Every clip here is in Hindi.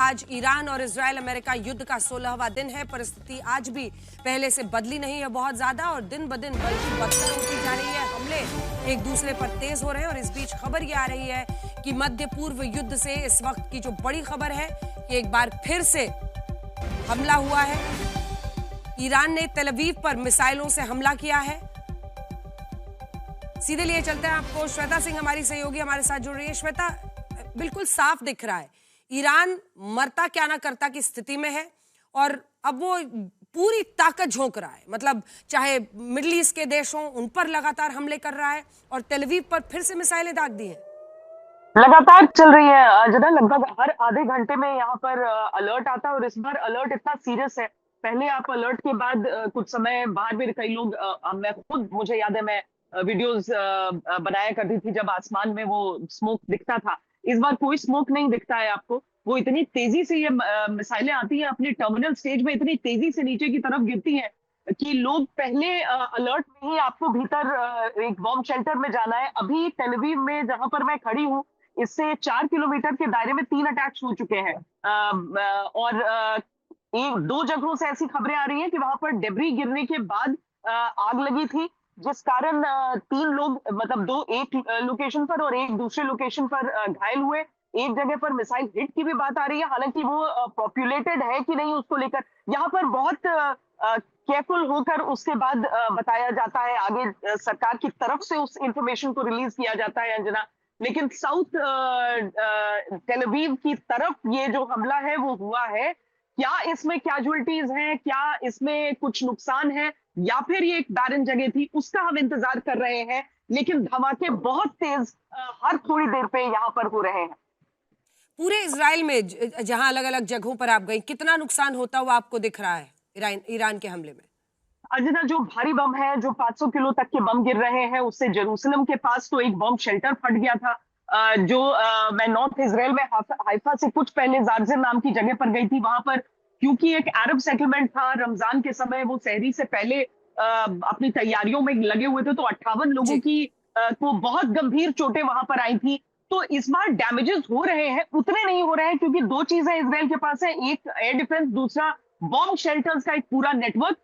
आज ईरान और इजराइल अमेरिका युद्ध का 16वां दिन है। परिस्थिति आज भी पहले से बदली नहीं है बहुत ज्यादा, और दिन ब दिन बल्कि बदतर होती जा रही है। हमले एक दूसरे पर तेज हो रहे हैं, और इस बीच खबर ये आ रही है कि मध्य पूर्व युद्ध से इस वक्त की जो बड़ी खबर है कि एक बार फिर से हमला हुआ है। ईरान ने तेल अवीव पर मिसाइलों से हमला किया है। सीधे लिए चलते हैं आपको, श्वेता सिंह हमारी सहयोगी हमारे साथ जुड़ रही है। श्वेता, बिल्कुल साफ दिख रहा है ईरान मरता क्या ना करता की स्थिति में है, और अब वो पूरी ताकत झोंक रहा है। मतलब चाहे मिडिल ईस्ट के देश हों, उन पर लगातार हमले कर रहा है, और तेल अवीव पर फिर से मिसाइलें दाग दी हैं। लगातार चल रही है जना, लगभग हर आधे घंटे में यहाँ पर अलर्ट आता है, और इस बार अलर्ट इतना सीरियस है। पहले आप अलर्ट के बाद कुछ समय बाहर भी कई लोग, मैं खुद, मुझे याद है, मैं वीडियोस बनाया करती थी जब आसमान में वो स्मोक दिखता था। इस बार कोई स्मोक नहीं दिखता है आपको। वो इतनी तेजी से ये मिसाइलें आती हैं, अपने टर्मिनल स्टेज में इतनी तेजी से नीचे की तरफ गिरती हैं कि लोग पहले अलर्ट में ही आपको भीतर एक बॉम्ब शेल्टर में जाना है। अभी तेल अवीव में जहां पर मैं खड़ी हूँ, इससे 4 किलोमीटर के दायरे में 3 अटैक्स हो चुके हैं, और एक दो जगहों से ऐसी खबरें आ रही हैं कि वहां पर डेब्री गिरने के बाद आग लगी थी, जिस कारण 3 लोग, मतलब 2 एक लोकेशन पर और एक दूसरे लोकेशन पर घायल हुए। एक जगह पर मिसाइल हिट की भी बात आ रही है, हालांकि वो पॉपुलेटेड है कि नहीं उसको लेकर यहाँ पर बहुत केयरफुल होकर उसके बाद बताया जाता है। आगे सरकार की तरफ से उस इंफॉर्मेशन को रिलीज किया जाता है अंजना। लेकिन साउथ तेल अवीव की तरफ ये जो हमला है वो हुआ है। क्या इसमें कैजुअलिटीज हैं, क्या इसमें कुछ नुकसान है, या फिर ये एक बैरन जगह थी, उसका हम इंतजार कर रहे हैं। लेकिन धमाके बहुत तेज हर थोड़ी देर पे यहाँ पर हो रहे हैं। पूरे इजराइल में जहां अलग अलग जगहों पर आप गई, कितना नुकसान होता हुआ आपको दिख रहा है ईरान के हमले में? अजना, जो भारी बम है, जो 500 किलो तक के बम गिर रहे हैं, उससे जेरूसलम के पास तो एक बम शेल्टर फट गया था। मैं नॉर्थ इजराइल में हाइफा से कुछ पहले जार्जिन नाम की जगह पर गई थी। वहां पर क्योंकि एक अरब सेटलमेंट था, रमजान के समय वो सहरी से पहले अपनी तैयारियों में लगे हुए थे, तो 58 लोगों की को बहुत गंभीर चोटें वहां पर आई थी। तो इस बार डैमेजेस हो रहे हैं, उतने नहीं हो रहे हैं क्योंकि 2 चीजें इजराइल के पास है, एक एयर डिफेंस, दूसरा बॉम्ब शेल्टर्स का एक पूरा नेटवर्क।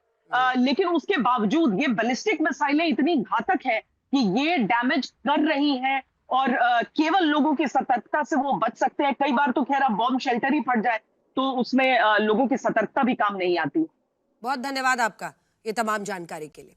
लेकिन उसके बावजूद ये बैलिस्टिक मिसाइलें इतनी घातक है कि ये डैमेज कर रही हैं, और केवल लोगों की सतर्कता से वो बच सकते हैं। कई बार तो खैर अब बॉम्ब शेल्टर ही फट जाए तो उसमें लोगों की सतर्कता भी काम नहीं आती। बहुत धन्यवाद आपका ये तमाम जानकारी के लिए।